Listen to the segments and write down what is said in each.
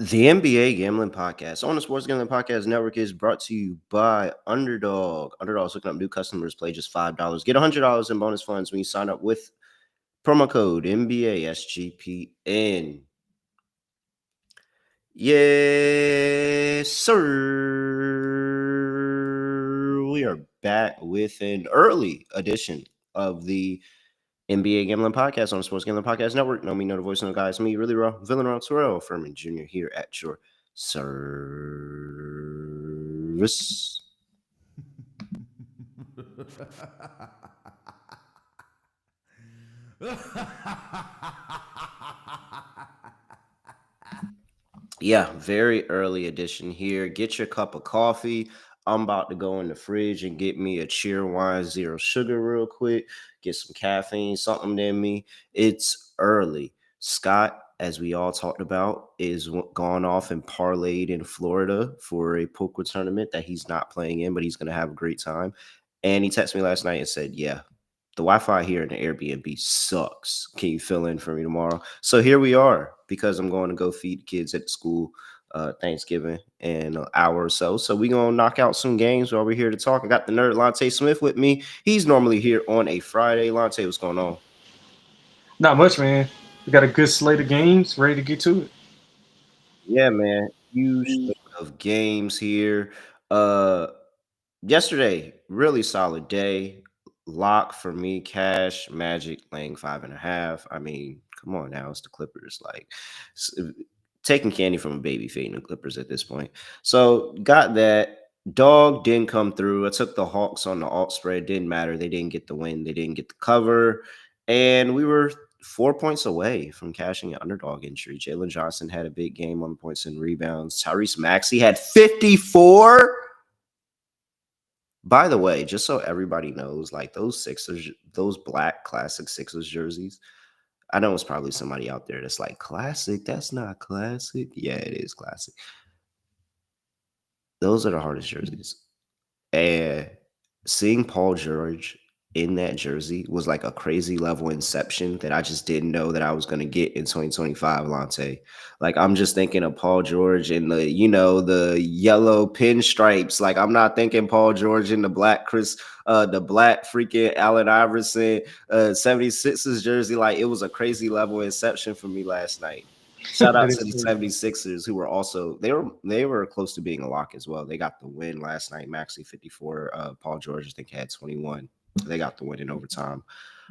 The NBA Gambling Podcast on the Sports Gambling Podcast Network is brought to you by Underdog. Underdog's looking up new customers. Play just $5. Get $100 in bonus funds when you sign up with promo code NBA SGPN. Yes, sir. We are back with an early edition of the NBA Gambling Podcast on the Sports Gambling Podcast Network. Know me, know the voice, know the guys. Me, really raw, villain raw, Terrell Furman Jr. here at your service. Yeah, very early edition here. Get your cup of coffee. I'm about to go in the fridge and get me a cheer wine, zero sugar, real quick. Get some caffeine, something in me. It's early. Scott, as we all talked about, is gone off and parlayed in Florida for a poker tournament that he's not playing in, but he's going to have a great time. And he texted me last night and said, yeah, the Wi-Fi here in the Airbnb sucks. Can you fill in for me tomorrow? So here we are, because I'm going to go feed kids at the school Thanksgiving in an hour or so. So we're going to knock out some games while we're here to talk. I got the nerd Lonte Smith with me. He's normally here on a Friday. Lonte, what's going on? Not much, man. We got a good slate of games ready to get to it. Yeah, man. Huge slate of games here. Uh Yesterday, really solid day. Lock for me, cash, Magic laying 5.5. I mean, come on now, it's the Clippers. Like taking candy from a baby fading the Clippers at this point. So got that. Dog didn't come through. I took the Hawks on the alt spread. Didn't matter. They didn't get the win. They didn't get the cover. And we were 4 points away from cashing an underdog entry. Jalen Johnson had a big game on points and rebounds. Tyrese Maxey had 54. By the way, just so everybody knows, like those Sixers, those black classic Sixers jerseys, I know it's probably somebody out there that's like, classic? That's not classic. Yeah, it is classic. Those are the hardest jerseys. And seeing Paul George in that jersey was like a crazy level inception that I just didn't know that I was going to get in 2025, Lonte. Like, I'm just thinking of Paul George in the, the yellow pinstripes. Like, I'm not thinking Paul George in the black the black freaking Allen Iverson 76ers jersey. Like, it was a crazy level inception for me last night. Shout That out to is the true. 76ers, who were also they were close to being a lock as well. They got the win last night. Maxey 54. Paul George, I think, had 21. They got the win in overtime.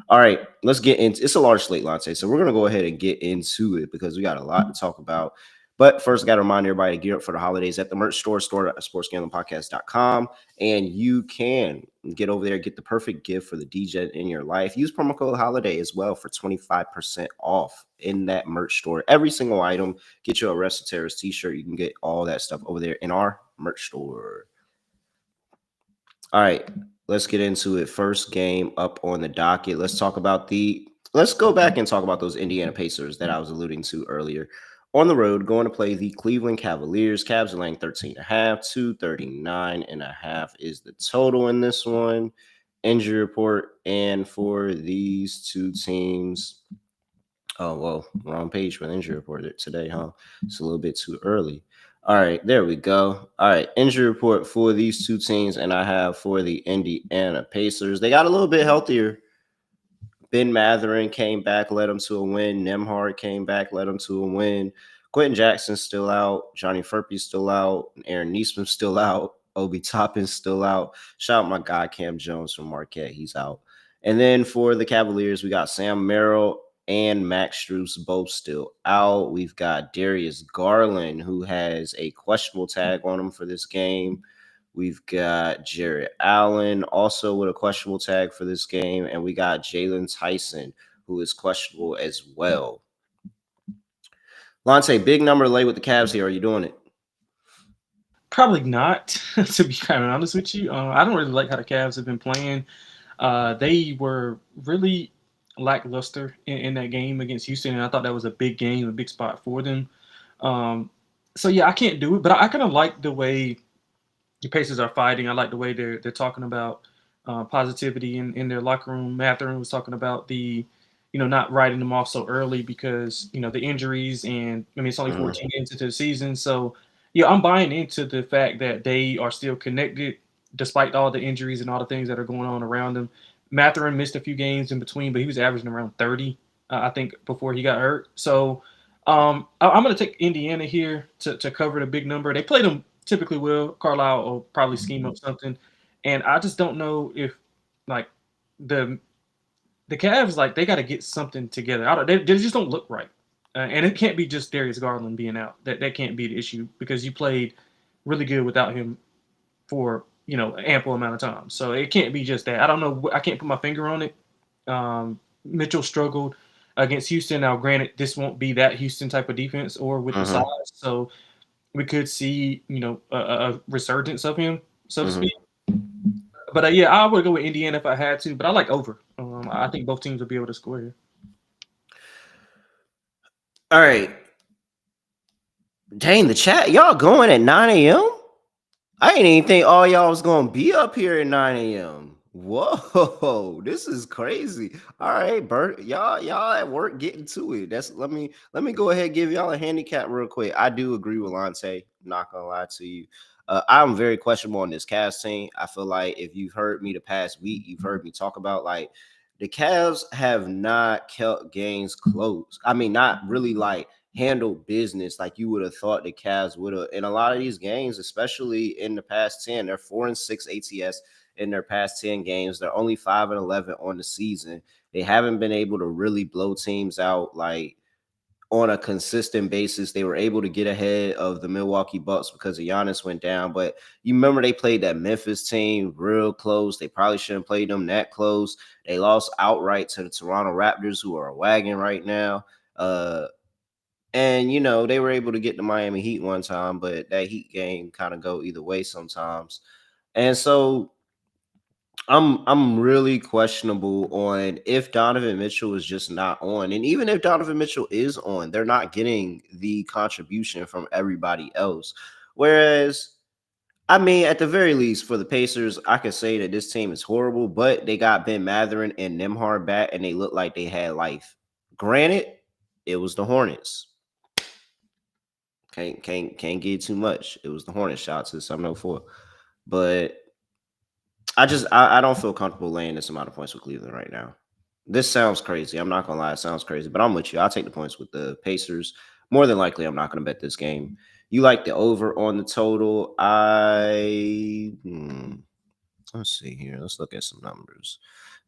All right, let's get into it's a large slate, Lonte. So we're gonna go ahead and get into it because we got a lot to talk about. But first, I got to remind everybody to gear up for the holidays at the merch store.sportsgamblingpodcast.com. And you can get over there, get the perfect gift for the DJ in your life. Use promo code HOLIDAY as well for 25% off in that merch store. Every single item. Get you a Arrested Terrorist t-shirt. You can get all that stuff over there in our merch store. All right, let's get into it. First game up on the docket. Let's go back and talk about those Indiana Pacers that I was alluding to earlier. On the road, going to play the Cleveland Cavaliers. Cavs are laying 13.5, 239.5 is the total in this one. Injury report, and for these two teams, oh, well, wrong page for the injury report today, huh? It's a little bit too early. All right, there we go. All right, injury report for these two teams, and I have for the Indiana Pacers. They got a little bit healthier. Ben Matherin came back, led them to a win. Nembhard came back, led them to a win. Quentin Jackson's still out. Johnny Furpey's still out. Aaron Neesman's still out. Obi Toppin's still out. Shout out my guy Cam Jones from Marquette. He's out. And then for the Cavaliers, we got Sam Merrill and Max Strus both still out. We've got Darius Garland, who has a questionable tag on him for this game. We've got Jarrett Allen, also with a questionable tag for this game. And we got Jalen Tyson, who is questionable as well. Lonte, big number late with the Cavs here. Are you doing it? Probably not, to be kind of honest with you. I don't really like how the Cavs have been playing. They were really lackluster in that game against Houston, and I thought that was a big game, a big spot for them. So yeah, I can't do it, but I kind of like the way the Pacers are fighting. I like the way they're talking about positivity in their locker room. Matherin was talking about the not writing them off so early because the injuries, and I mean it's only Mhm. 14 games into the season. So yeah, I'm buying into the fact that they are still connected despite all the injuries and all the things that are going on around them. Matherin missed a few games in between, but he was averaging around 30, I think, before he got hurt. So I'm going to take Indiana here to cover the big number. They played them typically well. Carlisle will probably scheme up something, and I just don't know if like the the Cavs, like, they got to get something together. They just don't look right, and it can't be just Darius Garland being out. That can't be the issue because you played really good without him for ample amount of time. So it can't be just that. I don't know. I can't put my finger on it. Mitchell struggled against Houston. Now, granted, this won't be that Houston type of defense or with the size, Mhm. so we could see a resurgence of him, so to Mhm. speak. But yeah, I would go with Indiana if I had to. But I like over. I think both teams will be able to score here. All right. Dang, the chat. Y'all going at 9 a.m.? I didn't even think all y'all was gonna be up here at 9 a.m. Whoa, this is crazy. All right, Bert, y'all at work getting to it. Let me go ahead and give y'all a handicap real quick. I do agree with Lonte. Not gonna lie to you. I'm very questionable on this Cavs team. I feel like if you've heard me the past week, you've heard me talk about like the Cavs have not kept games close. I mean, not really like handle business like you would have thought the Cavs would have in a lot of these games, especially in the past 10. They're 4-6 ATS in their past 10 games. They're only 5-11 on the season. They haven't been able to really blow teams out like on a consistent basis. They were able to get ahead of the Milwaukee Bucks because Giannis went down. But you remember they played that Memphis team real close. They probably shouldn't play them that close. They lost outright to the Toronto Raptors, who are a wagon right now. And they were able to get the Miami Heat one time, but that Heat game kind of go either way sometimes. And so I'm really questionable on if Donovan Mitchell is just not on. And even if Donovan Mitchell is on, they're not getting the contribution from everybody else. Whereas, I mean, at the very least, for the Pacers, I could say that this team is horrible, but they got Ben Matherin and Nembhard back, and they look like they had life. Granted, it was the Hornets. Can't get too much. It was the Hornet shots at 704. But I don't feel comfortable laying this amount of points with Cleveland right now. This sounds crazy. I'm not gonna lie, it sounds crazy, but I'm with you. I'll take the points with the Pacers. More than likely, I'm not gonna bet this game. You like the over on the total. Let's see here. Let's look at some numbers.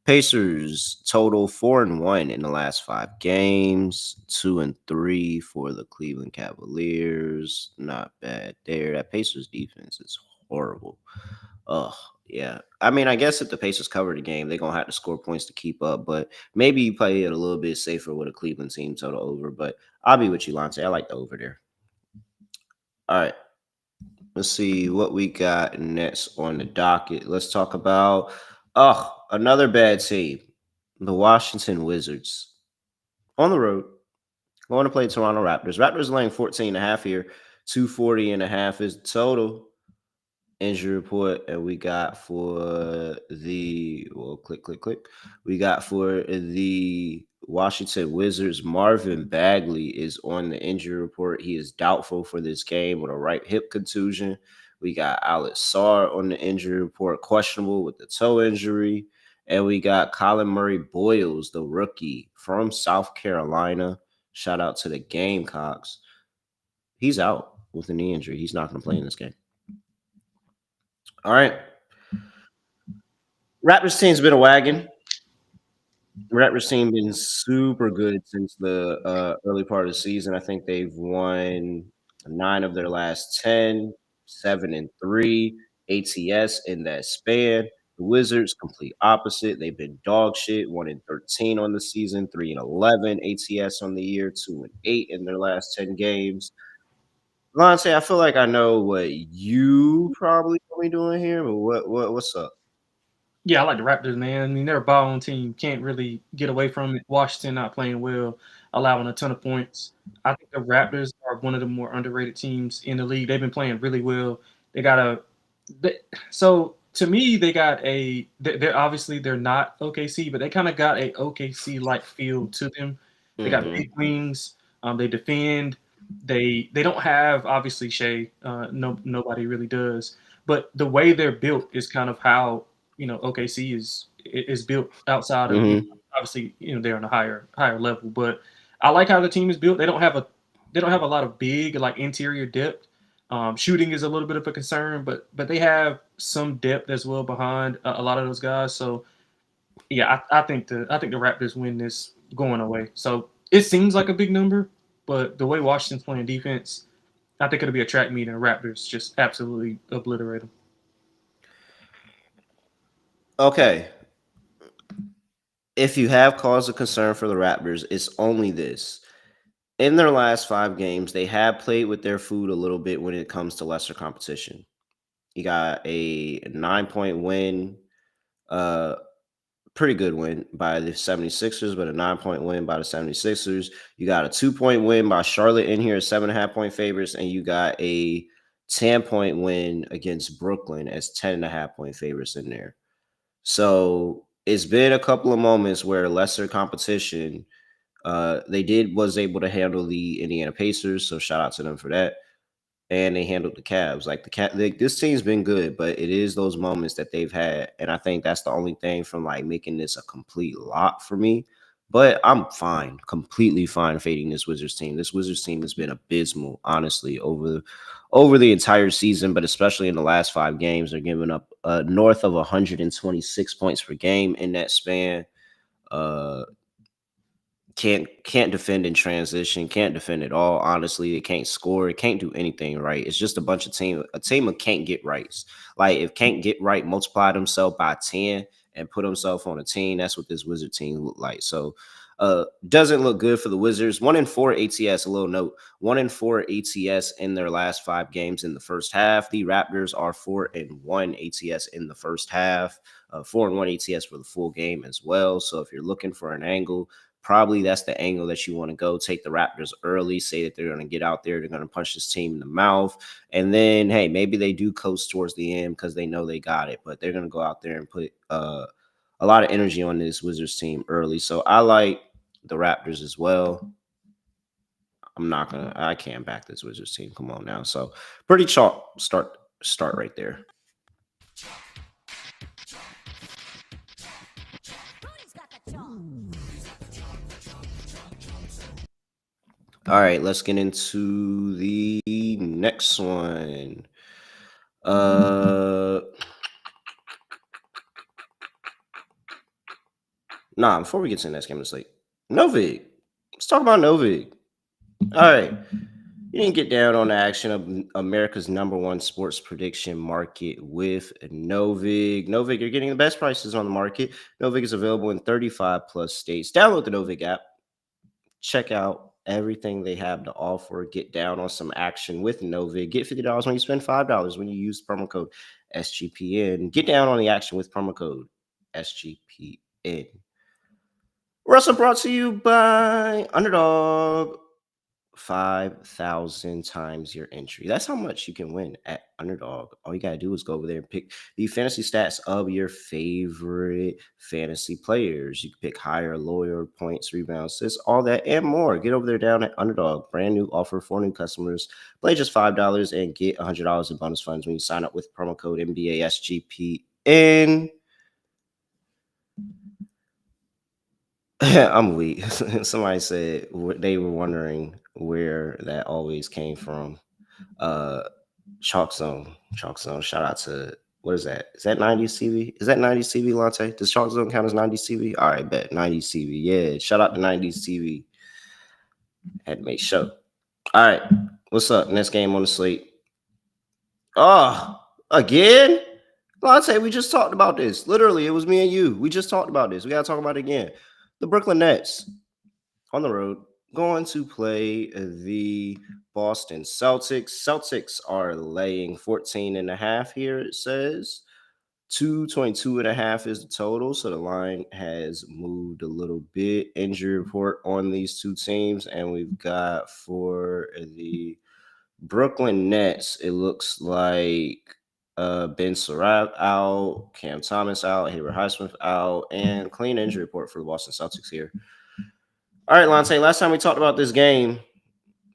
Pacers total 4-1 in the last 5 games, 2-3 for the Cleveland Cavaliers. Not bad there. That Pacers defense is horrible. Oh, yeah. I mean, I guess if the Pacers cover the game, they're gonna have to score points to keep up. But maybe you play it a little bit safer with a Cleveland team total over. But I'll be with you, Lonte. I like the over there. All right. Let's see what we got next on the docket. Let's talk about another bad team, the Washington Wizards. On the road, going to play Toronto Raptors. Raptors laying 14.5 here. 240.5 is the total injury report. And we got for the click. We got for the Washington Wizards, Marvin Bagley is on the injury report. He is doubtful for this game with a right hip contusion. We got Alex Sarr on the injury report, questionable with the toe injury. And we got Colin Murray Boyles, the rookie from South Carolina. Shout out to the Gamecocks. He's out with a knee injury. He's not going to play in this game. All right. Raptors team's been a wagon. Raptors team been super good since the early part of the season. I think they've won 9 of their last 10, 7-3 ATS in that span. The Wizards, complete opposite. They've been dog shit, 1-13 on the season, 3-11 ATS on the year, 2-8 in their last 10 games. Lonte, I feel like I know what you probably gonna be doing here, but what's up? Yeah, I like the Raptors, man. I mean, they're a balling team. Can't really get away from it. Washington not playing well, allowing a ton of points. I think the Raptors are one of the more underrated teams in the league. They've been playing really well. They got a they, so to me, they got they're obviously they're not OKC, but they kind of got a OKC like feel to them. They got Mm-hmm. big wings. They defend. They don't have obviously Shea. Nobody really does. But the way they're built is kind of how OKC is built outside of Mm-hmm. obviously they're on a higher level. But I like how the team is built. They don't have a lot of big like interior depth. Shooting is a little bit of a concern, but they have some depth as well behind a lot of those guys. So yeah, I think the Raptors win this going away. So it seems like a big number, but the way Washington's playing defense, I think it'll be a track meet and Raptors just absolutely obliterate them. Okay. If you have cause of concern for the Raptors, it's only this. In their last 5 games, they have played with their food a little bit when it comes to lesser competition. You got a 9-point win, uh, pretty good win by the 76ers, but a 9-point win by the 76ers. You got a 2-point win by Charlotte in here, 7.5-point favorites, and you got a 10-point win against Brooklyn as 10.5-point favorites in there. So it's been a couple of moments where lesser competition, was able to handle the Indiana Pacers. So shout out to them for that. And they handled the Cavs. Like this team's been good, but it is those moments that they've had, and I think that's the only thing from like making this a complete lot for me. But I'm fine, completely fine fading this Wizards team. This Wizards team has been abysmal, honestly, over the entire season, but especially in the last 5 games, they're giving up north of 126 points per game in that span. Uh, can't defend in transition, can't defend at all. Honestly, it can't score, it can't do anything right. It's just a team of can't get rights. Like if can't get right, multiply themselves by 10 and put himself on a team. That's what this Wizard team look like. So doesn't look good for the Wizards. 1-4 ATS, a little note. 1-4 ATS in their last 5 games in the first half. The Raptors are 4-1 ATS in the first half. 4-1 ATS for the full game as well. So if you're looking for an angle, probably that's the angle that you want to go. Take the Raptors early, say that they're going to get out there, they're going to punch this team in the mouth. And then, hey, maybe they do coast towards the end because they know they got it, but they're going to go out there and put a lot of energy on this Wizards team early. So I like the Raptors as well. I can't back this Wizards team. Come on now. So pretty chalk start right there. All right, let's get into the next one. Before we get to the next game of the slate, Novig. Let's talk about Novig. All right. You didn't get down on the action of America's #1 sports prediction market with Novig. Novig, you're getting the best prices on the market. Novig is available in 35 plus states. Download the Novig app. Check out everything they have to offer. Get down on some action with Novig. Get $50 when you spend $5 when you use promo code SGPN. Get down on the action with promo code SGPN. We're also brought to you by Underdog. 5,000 times your entry. That's how much you can win at Underdog. All you got to do is go over there and pick the fantasy stats of your favorite fantasy players. You can pick higher, lower points, rebounds, assists, all that and more. Get over there down at Underdog. Brand new offer for new customers. Play just $5 and get $100 in bonus funds when you sign up with promo code MBASGPN. I'm weak. Somebody said they were wondering where that always came from. Chalk Zone. Shout out to, what is that? Is that 90s CV? Is that 90s CV, Lonte? Does Chalk Zone count as 90s CV? All right, bet 90s CV. Yeah, shout out to 90s TV. Had to make sure. All right, what's up? Next game on the slate. Oh, again? Lonte, we just talked about this. Literally, it was me and you. We just talked about this. We got to talk about it again. The Brooklyn Nets on the road going to play the Boston Celtics. Celtics are laying 14.5 here, it says. 222.5 is the total, so the line has moved a little bit. Injury report on these two teams, and we've got for the Brooklyn Nets, it looks like Ben Surratt out, Cam Thomas out, Hayward Highsmith out, and clean injury report for the Boston Celtics here. All right, Lonte, last time we talked about this game,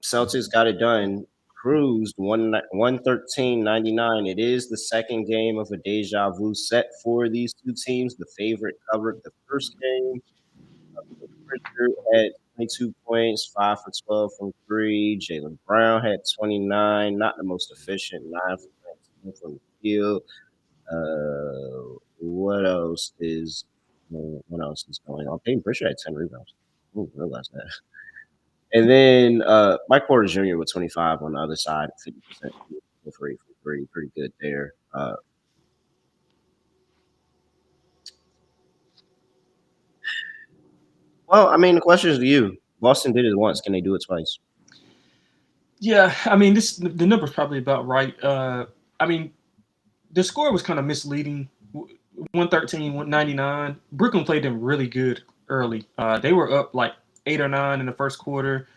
Celtics got it done. Cruised 113.99. It is the second game of a deja vu set for these two teams. The favorite covered the first game. Richard had 22 points, 5 for 12 from three. Jaylen Brown had 29, not the most efficient, 9 for 19 from the field. What else is going on? Peyton Pritchard had 10 rebounds. Ooh, realize that. And then Mike Porter Jr. with 25 on the other side, 50% for 8 from three. Pretty good there. Well, I mean, the question is to you. Boston did it once. Can they do it twice? Yeah, I mean, the number's probably about right. I mean, the score was kind of misleading. 113, 199. Brooklyn played them really good early. They were up like 8 or 9 in the first quarter.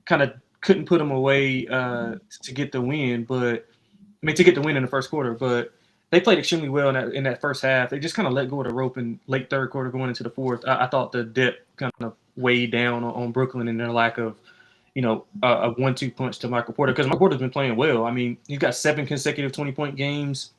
Kind of couldn't put them away to get the win, but I mean to get the win in the first quarter. But they played extremely well in that first half. They just kind of let go of the rope in late third quarter, going into the fourth. I thought the depth kind of weighed down on Brooklyn and their lack of a 1-2 punch to Michael Porter, because Michael Porter's been playing well. I mean, he's got 7 consecutive 20-point games.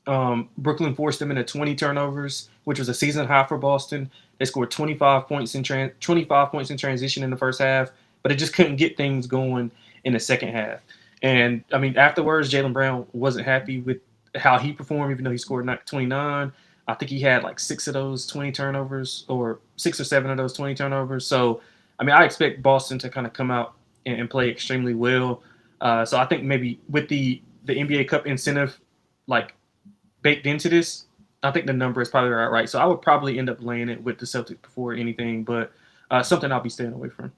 Brooklyn forced them into 20 turnovers, which was a season high for Boston. They scored 25 points in 25 points in transition in the first half, but it just couldn't get things going in the second half. And I mean, afterwards, Jaylen Brown wasn't happy with how he performed, even though he scored 29. I think he had like 6 of those 20 turnovers, or 6 or 7 of those 20 turnovers. So, I mean, I expect Boston to kind of come out and play extremely well. So I think maybe with the NBA Cup incentive, like baked into this, I think the number is probably right. So I would probably end up laying it with the Celtics before anything, but something I'll be staying away from.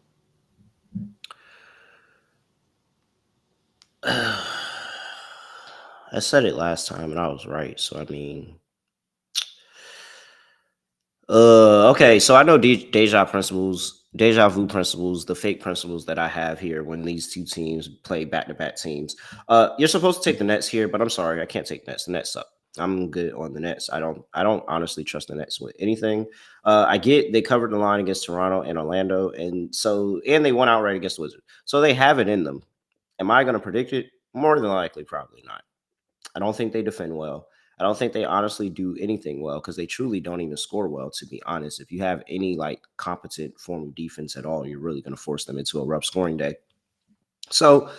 I said it last time and I was right. So I mean, okay. So I know deja vu principles, the fake principles that I have here when these two teams play back-to-back teams. You're supposed to take the Nets here, but I'm sorry, I can't take Nets. The Nets suck. I'm good on the Nets. I don't honestly trust the Nets with anything. I get they covered the line against Toronto and Orlando, and they won outright against the Wizards. So they have it in them. Am I going to predict it? More than likely, probably not. I don't think they defend well. I don't think they honestly do anything well, because they truly don't even score well, to be honest. If you have any like competent form of defense at all, you're really going to force them into a rough scoring day. So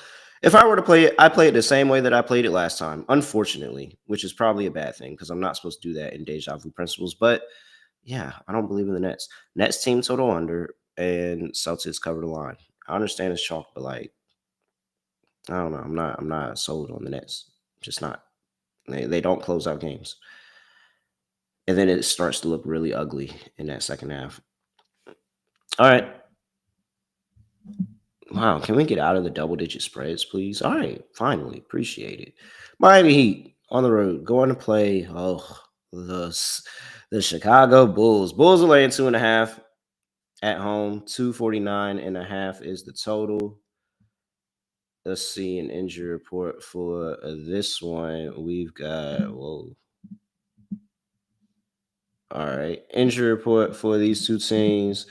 if I were to play it, I play it the same way that I played it last time, unfortunately, which is probably a bad thing because I'm not supposed to do that in deja vu principles. But yeah, I don't believe in the Nets. Nets team total under, and Celtics cover the line. I understand it's chalk, but like, I don't know. I'm not sold on the Nets. Just not. They don't close out games. And then it starts to look really ugly in that second half. All right. Wow. Can we get out of the double digit spreads, please? All right. Finally. Appreciate it. Miami Heat on the road going to play. The Chicago Bulls. Bulls are laying 2.5 at home. 249.5 is the total. Let's see an injury report for this one. We've got, whoa. All right. Injury report for these two teams.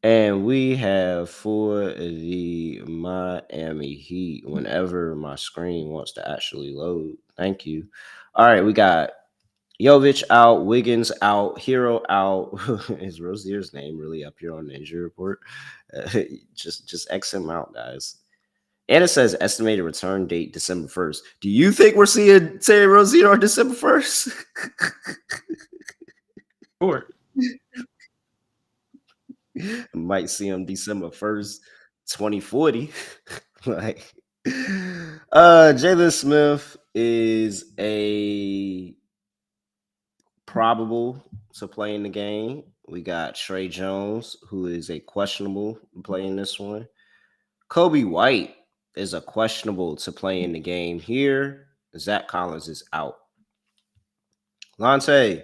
And we have for the Miami Heat, whenever my screen wants to actually load. Thank you. All right. We got Jovic out, Wiggins out, Hero out. Is Rozier's name really up here on the injury report? Just X him out, guys. And it says estimated return date December 1st. Do you think we're seeing Terry Rozier on December 1st? Sure. Might see him December 1st, 2040. Like, Jalen Smith is a probable to play in the game. We got Trey Jones, who is a questionable to play in this one. Kobe White is a questionable to play in the game here. Zach Collins is out. Lonte,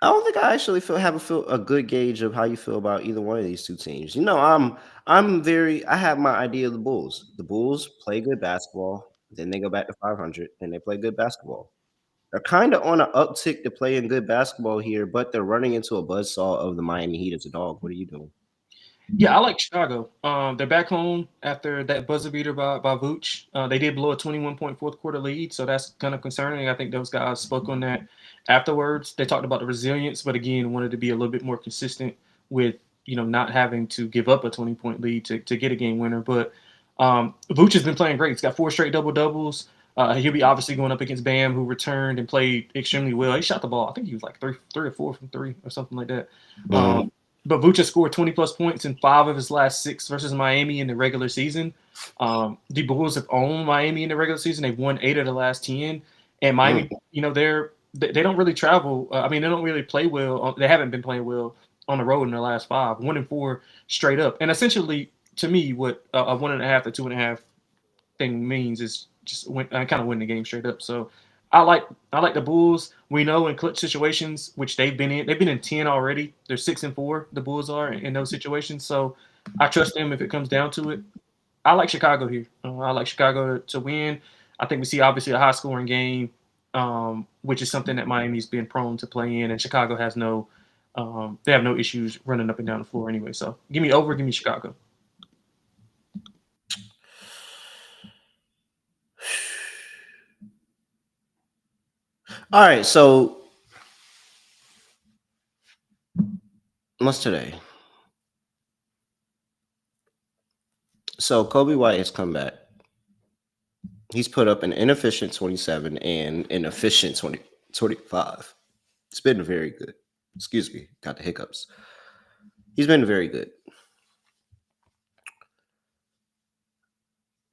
I don't think I actually have a good gauge of how you feel about either one of these two teams. I have my idea of the Bulls. The Bulls play good basketball. Then they go back to 500 and they play good basketball. They're kind of on an uptick to playing good basketball here, but they're running into a buzzsaw of the Miami Heat as a dog. What are you doing? Yeah, I like Chicago. They're back home after that buzzer beater by Vooch. They did blow a 21-point fourth quarter lead, so that's kind of concerning. I think those guys spoke on that afterwards. They talked about the resilience, but again, wanted to be a little bit more consistent with not having to give up a 20-point lead to get a game winner. But Vooch has been playing great. He's got 4 straight double doubles. He'll be obviously going up against Bam, who returned and played extremely well. He shot the ball. I think he was like three or four from three or something like that. Mhm. But Vucevic scored 20 plus points in 5 of his last 6 versus Miami in the regular season. The Bulls have owned Miami in the regular season. They've won 8 of the last 10, and Mm. Miami, they don't really travel. I mean, they don't really play well. They haven't been playing well on the road in their last 5, 1-4 straight up. And essentially, to me, what a 1.5 to 2.5 thing means is just kind of win the game straight up. So I like I like the Bulls. We know in clutch situations, which they've been in 10 already. They're 6-4. The Bulls are in those situations. So I trust them if it comes down to it. I like Chicago here. I like Chicago to win. I think we see obviously a high scoring game, which is something that Miami's been prone to play in, and Chicago has they have no issues running up and down the floor anyway. So give me over, give me Chicago. All right, so what's today? So Kobe White has come back. He's put up an inefficient 27 and an efficient 25. It's been very good. Excuse me, got the hiccups. He's been very good.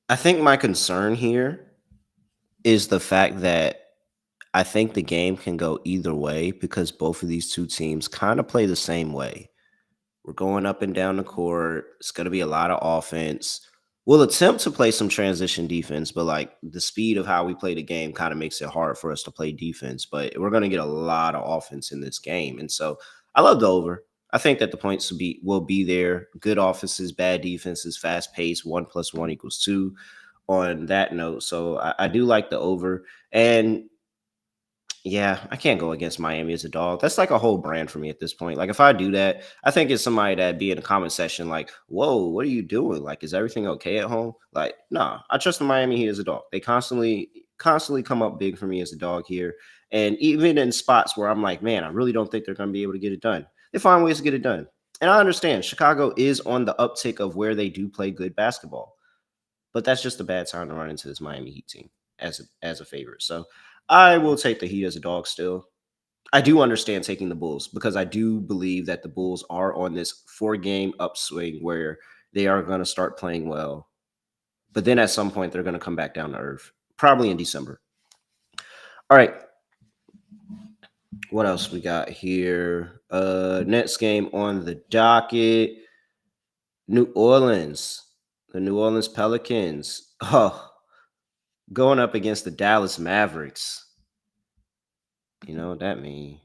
I think my concern here is the fact that I think the game can go either way because both of these two teams kind of play the same way. We're going up and down the court. It's going to be a lot of offense. We'll attempt to play some transition defense, but like the speed of how we play the game kind of makes it hard for us to play defense. But we're going to get a lot of offense in this game. And so I love the over. I think that the points will be there. Good offenses, bad defenses, fast pace, 1+1 = 2 on that note. So I do like the over. And yeah, I can't go against Miami as a dog. That's like a whole brand for me at this point. Like if I do that, I think it's somebody that be in the comment section like, "Whoa, what are you doing? Like, is everything okay at home?" Like, nah, I trust the Miami Heat as a dog. They constantly come up big for me as a dog here. And even in spots where I'm like, man, I really don't think they're going to be able to get it done. They find ways to get it done. And I understand Chicago is on the uptick of where they do play good basketball, but that's just a bad time to run into this Miami Heat team as a favorite. So I will take the Heat as a dog still. I do understand taking the Bulls because I do believe that the Bulls are on this 4-game upswing where they are going to start playing well. But then at some point, they're going to come back down to earth, probably in December. All right. What else we got here? Next game on the docket. New Orleans. The New Orleans Pelicans. Oh, going up against the Dallas Mavericks. You know what that means?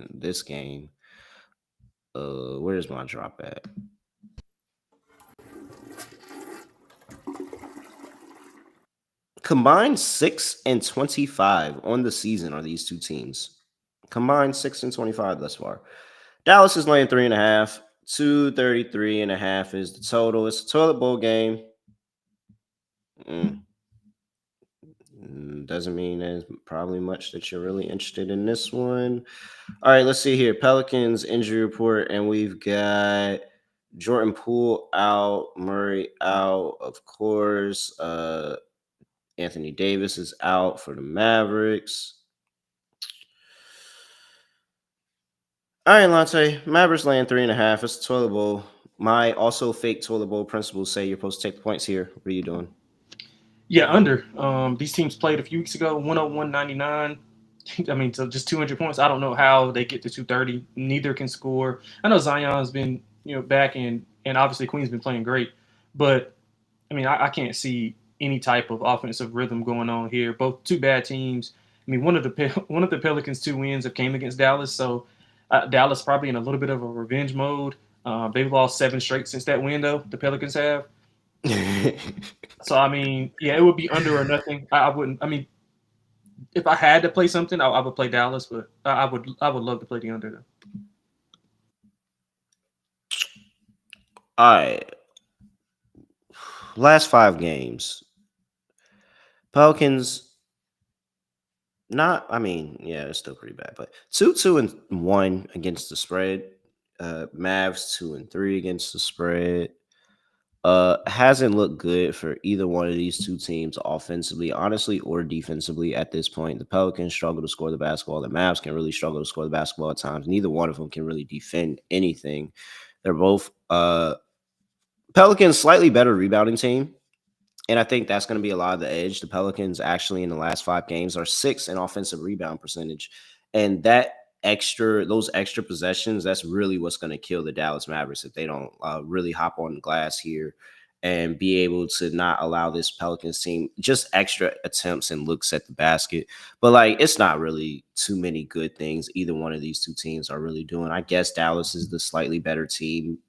This game. Where's my drop at? Combined 6-25 on the season are these two teams. Combined 6-25 thus far. Dallas is laying 3.5. 233.5 is the total. It's a toilet bowl game. Doesn't mean there's probably much that you're really interested in this one. All right, let's see here. Pelicans injury report, and we've got Jordan Poole out, Murray out, of course. Anthony Davis is out for the Mavericks. All right, Lonte. Mavericks laying 3.5. It's a toilet bowl. My also fake toilet bowl principles say you're supposed to take the points here. What are you doing? Yeah, under. These teams played a few weeks ago, 101.99. I mean, so just 200 points. I don't know how they get to 230. Neither can score. I know Zion's been, back and obviously Queen's been playing great, but I mean, I can't see any type of offensive rhythm going on here. Both two bad teams. I mean, one of the Pelicans' 2 wins have came against Dallas, so Dallas probably in a little bit of a revenge mode. They've lost 7 straight since that win, though. The Pelicans have. So I mean, yeah, it would be under or nothing. I wouldn't. I mean, if I had to play something, I would play Dallas, but I would love to play the under. All right. Last 5 games. Pelicans, not, I mean, yeah, it's still pretty bad, but 2-2-1 against the spread. Mavs 2-3 against the spread. Hasn't looked good for either one of these two teams offensively, honestly, or defensively at this point. The Pelicans struggle to score the basketball. The Mavs can really struggle to score the basketball at times. Neither one of them can really defend anything. They're both Pelicans slightly better rebounding team. And I think that's going to be a lot of the edge. The Pelicans actually in the last 5 games are 6th in offensive rebound percentage. And those extra possessions, that's really what's going to kill the Dallas Mavericks if they don't really hop on the glass here and be able to not allow this Pelicans team just extra attempts and looks at the basket. But like, it's not really too many good things either one of these two teams are really doing. I guess Dallas is the slightly better team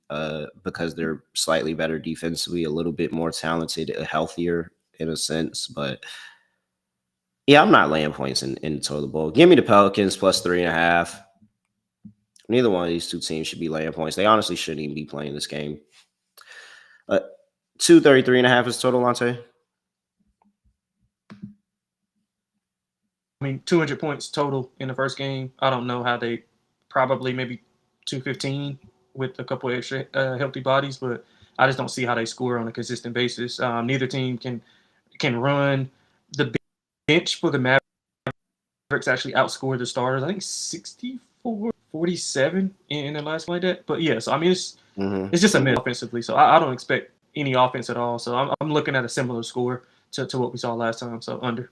because they're slightly better defensively, a little bit more talented, healthier in a sense. But yeah, I'm not laying points in the total bowl. Give me the Pelicans plus 3.5. Neither one of these two teams should be laying points. They honestly shouldn't even be playing this game. 233.5 is total, Lonte. I mean, 200 points total in the first game. I don't know how they probably maybe 215 with a couple extra healthy bodies, but I just don't see how they score on a consistent basis. Neither team can run. The bench for the Mavericks actually outscored the starters. I think 64-47 in the last one like that. But yeah, so I mean, it's just a mess offensively. So I don't expect any offense at all. So I'm looking at a similar score to what we saw last time. So under.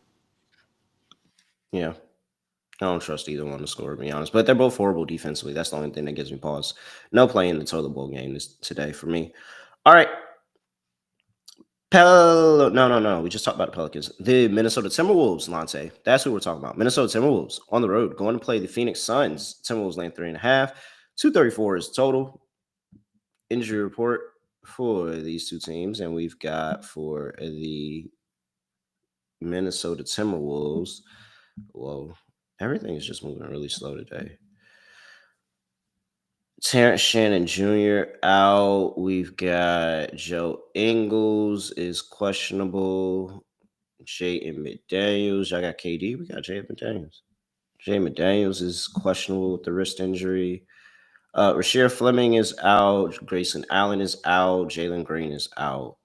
Yeah. I don't trust either one to score, to be honest. But they're both horrible defensively. That's the only thing that gives me pause. No play in the total bowl game today for me. All right. No. We just talked about the Pelicans. The Minnesota Timberwolves, Lonte. That's who we're talking about. Minnesota Timberwolves on the road going to play the Phoenix Suns. Timberwolves laying 3.5. 234 is total. Injury report for these two teams. And we've got for the Minnesota Timberwolves. Whoa. Everything is just moving really slow today. Terrence Shannon Jr. out. We've got Joe Ingles is questionable. Jaden McDaniels. I got KD. We got Jaden McDaniels. Jaden McDaniels is questionable with the wrist injury. Rasheer Fleming is out. Grayson Allen is out. Jalen Green is out.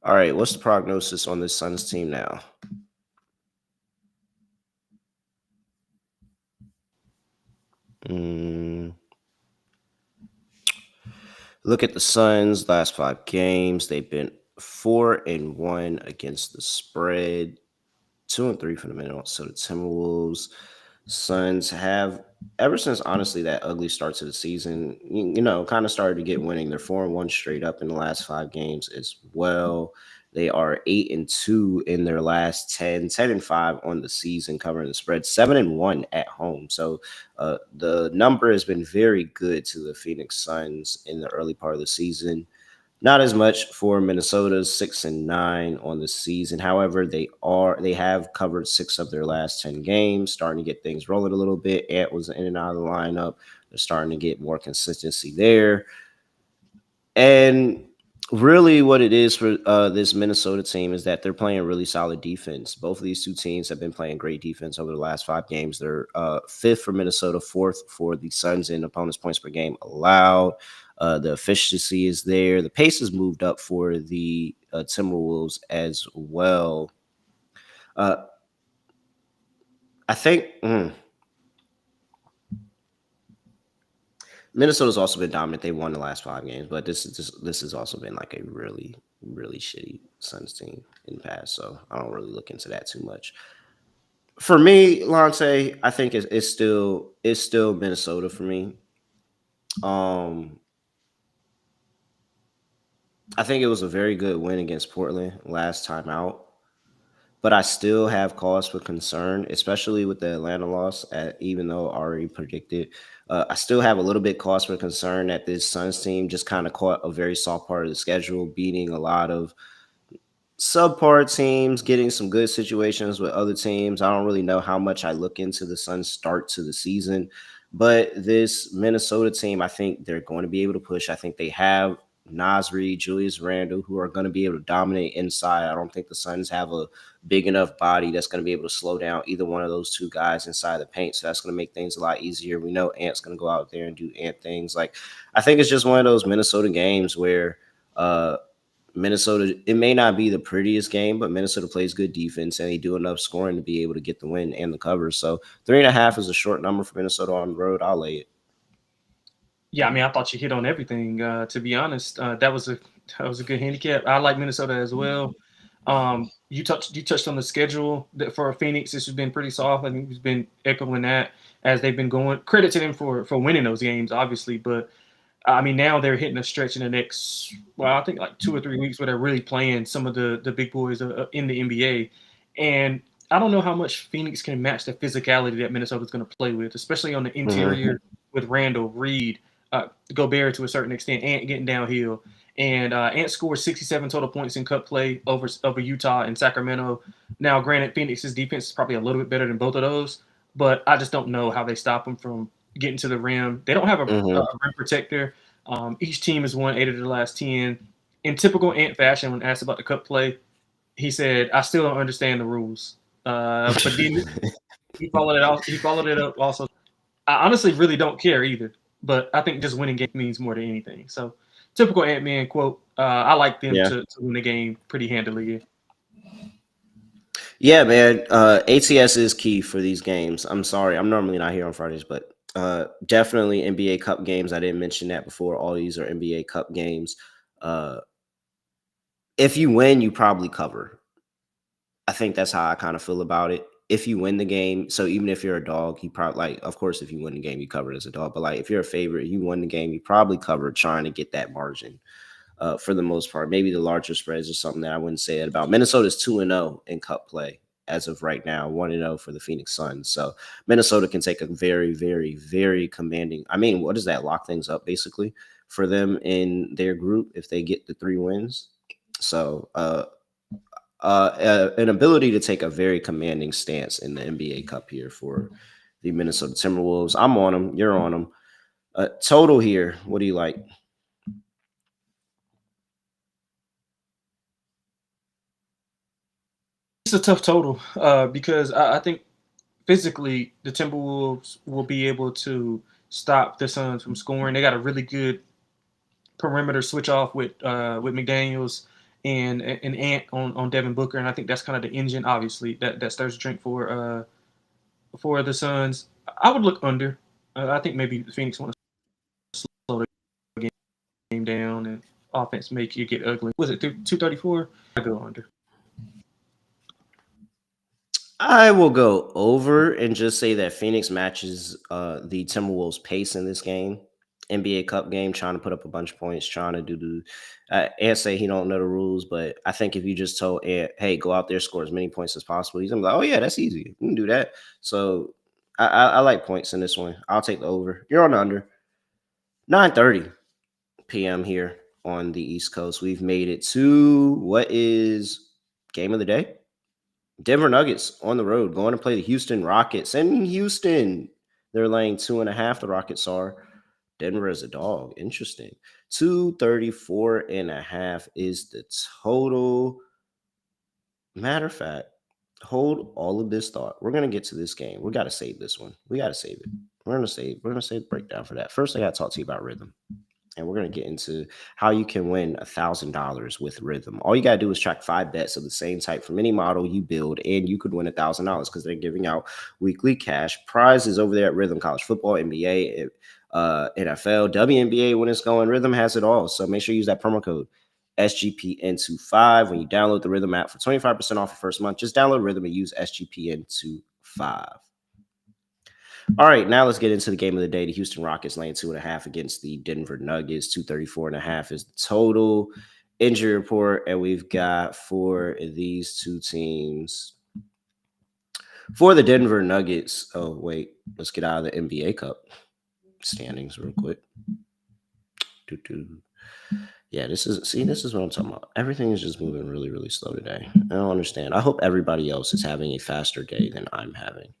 All right, what's the prognosis on this Suns team now? Look at the Suns' last 5 games. They've been 4-1 against the spread, 2-3 for the Minnesota Timberwolves. Suns have, ever since honestly that ugly start to the season, kind of started to get winning. They're 4-1 straight up in the last 5 games as well. They are 8-2 in their last 10-5 on the season, covering the spread, 7-1 at home. So the number has been very good to the Phoenix Suns in the early part of the season. Not as much for Minnesota's 6-9 on the season. However, they have covered 6 of their last 10 games, starting to get things rolling a little bit. Ant was in and out of the lineup. They're starting to get more consistency there. And really what it is for this Minnesota team is that they're playing really solid defense. Both of these two teams have been playing great defense over the last 5 games. They're 5th for Minnesota, 4th for the Suns in opponents' points per game allowed. The efficiency is there. The pace has moved up for the Timberwolves as well. I think Minnesota's also been dominant. They won the last 5 games, but this has also been like a really, really shitty Suns team in the past. So I don't really look into that too much. For me, Lonte, I think it's still Minnesota for me. I think it was a very good win against Portland last time out. but I still have cause for concern, especially with the Atlanta loss. Even though already predicted, I still have a little bit cause for concern that this Suns team just kind of caught a very soft part of the schedule, beating a lot of subpar teams, getting some good situations with other teams. I don't really know how much I look into the Suns' start to the season, but this Minnesota team, I think they're going to be able to push. I think they have Nas Reed, Julius Randle, who are going to be able to dominate inside. I don't think the Suns have a big enough body that's going to be able to slow down either one of those two guys inside the paint. So that's going to make things a lot easier. We know Ant's going to go out there and do Ant things. Like, I think it's just one of those Minnesota games where Minnesota, it may not be the prettiest game, but Minnesota plays good defense and they do enough scoring to be able to get the win and the cover. So 3.5 is a short number for Minnesota on the road. I'll lay it. Yeah, I mean, I thought you hit on everything. To be honest, that was a good handicap. I like Minnesota as well. You touched on the schedule that for Phoenix. This has been pretty soft. I think we've been echoing that as they've been going. Credit to them for winning those games, obviously. But I mean, now they're hitting a stretch in the next, well, I think like 2 or 3 weeks where they're really playing some of the big boys in the NBA. And I don't know how much Phoenix can match the physicality that Minnesota's going to play with, especially on the interior with Randall, Reed, Gobert to a certain extent, Ant getting downhill. And Ant scored 67 total points in cup play over Utah and Sacramento. Now, granted, Phoenix's defense is probably a little bit better than both of those, but I just don't know how they stop them from getting to the rim. They don't have a rim protector. Each team has won 8 of the last 10. In typical Ant fashion, when asked about the cup play, he said, "I still don't understand the rules." But then he followed it off. He followed it up also. I honestly really don't care either, but I think just winning game means more than anything. So, typical Ant-Man quote. I like them to win the game pretty handily. Yeah, man. ATS is key for these games. I'm sorry. I'm normally not here on Fridays, but definitely NBA Cup games. I didn't mention that before. All these are NBA Cup games. If you win, you probably cover. I think that's how I kind of feel about it. If you win the game, so even if you're a dog, you probably, like, of course, if you win the game, you cover it as a dog. But like, if you're a favorite, you won the game, you probably cover trying to get that margin. For the most part, maybe the larger spreads or something that I wouldn't say it about. Minnesota's 2-0 in cup play as of right now, 1-0 for the Phoenix Suns. So Minnesota can take a very, very, very commanding. I mean, what does that lock things up basically for them in their group if they get the 3 wins? So an ability to take a very commanding stance in the NBA Cup here for the Minnesota Timberwolves. I'm on them. You're on them. Total here. What do you like? It's a tough total because I think physically the Timberwolves will be able to stop the Suns from scoring. They got a really good perimeter switch off with McDaniels and Ant on Devin Booker, and I think that's kind of the engine, obviously, that stirs the drink for the Suns. I would look under. I think maybe Phoenix want to slow the game down and offense make you get ugly. Was it 234? I go under. I will go over and just say that Phoenix matches the Timberwolves' pace in this game. NBA Cup game, trying to put up a bunch of points, trying to do Ant say he don't know the rules, but I think if you just told Ant, hey, go out there, score as many points as possible, he's gonna be like, oh yeah, that's easy, you can do that. So I like points in this one. I'll take the over. You're on the under. 9:30 p.m. here on the East Coast. We've made it to what is game of the day? Denver Nuggets on the road going to play the Houston Rockets. In Houston, they're laying 2.5. The Rockets are. Denver as a dog. Interesting. 234.5 is the total. Matter of fact, hold all of this thought. We're gonna get to this game. We gotta save this one. We gotta save it. We're gonna save the breakdown for that. First, I gotta talk to you about rhythm. And we're going to get into how you can win $1,000 with Rhythm. All you got to do is track 5 bets of the same type from any model you build, and you could win $1,000 because they're giving out weekly cash prizes over there at Rhythm. College football, NBA, NFL, WNBA, when it's going. Rhythm has it all. So make sure you use that promo code SGPN25 when you download the Rhythm app for 25% off your first month. Just download Rhythm and use SGPN25. All right, now let's get into the game of the day. The Houston Rockets laying 2.5 against the Denver Nuggets. 234.5 is the total. injury report, and we've got for these two teams. For the Denver Nuggets, oh, wait, let's get out of the NBA Cup standings real quick. Yeah, this is what I'm talking about. Everything is just moving really, really slow today. I don't understand. I hope everybody else is having a faster day than I'm having.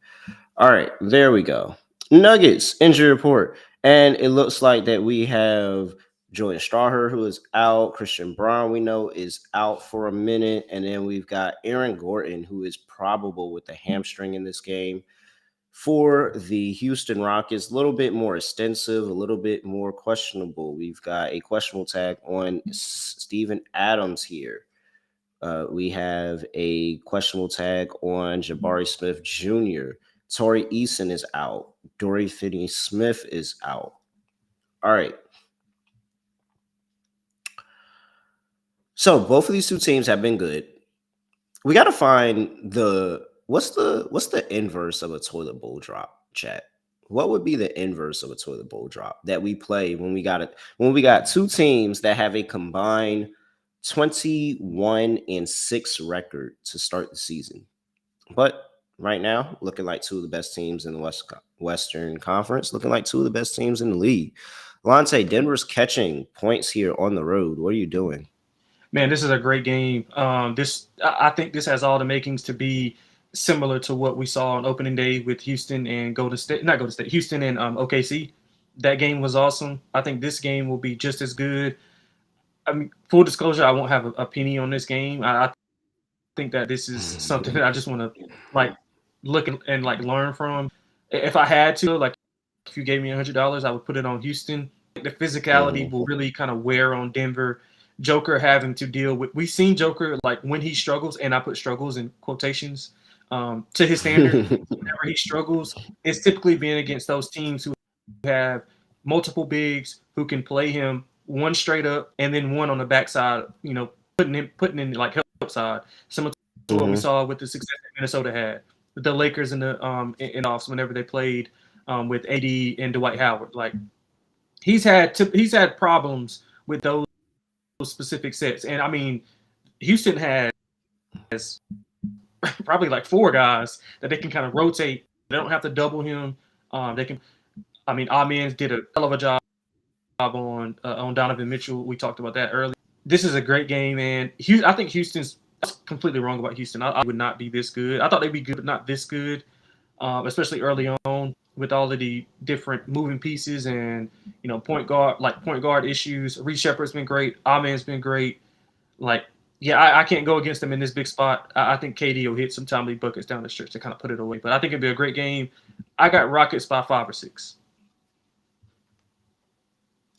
All right, there we go. Nuggets injury report. And it looks like that we have Jordan Strawher, who is out. Christian Braun, we know, is out for a minute. And then we've got Aaron Gordon, who is probable with the hamstring in this game. For the Houston Rockets, a little bit more extensive, a little bit more questionable. We've got a questionable tag on Steven Adams here. We have a questionable tag on Jabari Smith Jr. Torrey Eason is out. Dorian Finney-Smith is out. All right. So both of these two teams have been good. We got to find what's the inverse of a toilet bowl drop, chat. What would be the inverse of a toilet bowl drop that we play when we got two teams that have a combined 21-6 record to start the season? But right now, looking like two of the best teams in the Western Conference, looking like two of the best teams in the league. Lonte, Denver's catching points here on the road. What are you doing? Man, this is a great game. I think this has all the makings to be similar to what we saw on opening day with Houston and Houston and OKC. That game was awesome. I think this game will be just as good. I mean, full disclosure, I won't have a penny on this game. I think that this is something that I just want to look and learn from. If I had to, if you gave me $100, I would put it on Houston. The physicality will really kind of wear on Denver. Joker having to deal with. We've seen Joker when he struggles, and I put struggles in quotations to his standard. Whenever he struggles, it's typically being against those teams who have multiple bigs who can play him one straight up and then one on the backside. Putting in help side, similar to what we saw with the success that Minnesota had with the Lakers in the in offs whenever they played with AD and Dwight Howard. He's had problems with those specific sets, and I mean, Houston has probably 4 guys that they can kind of rotate. They don't have to double him. They can. I mean, Amen did a hell of a job on Donovan Mitchell. We talked about that earlier. This is a great game, and I think Houston's completely wrong about Houston. I would not be this good. I thought they'd be good, but not this good, especially early on with all of the different moving pieces and point guard issues. Reed Shepard's been great. Amen's been great. I can't go against them in this big spot. I think KD will hit some timely buckets down the stretch to kind of put it away. But I think it'd be a great game. I got Rockets by 5 or 6.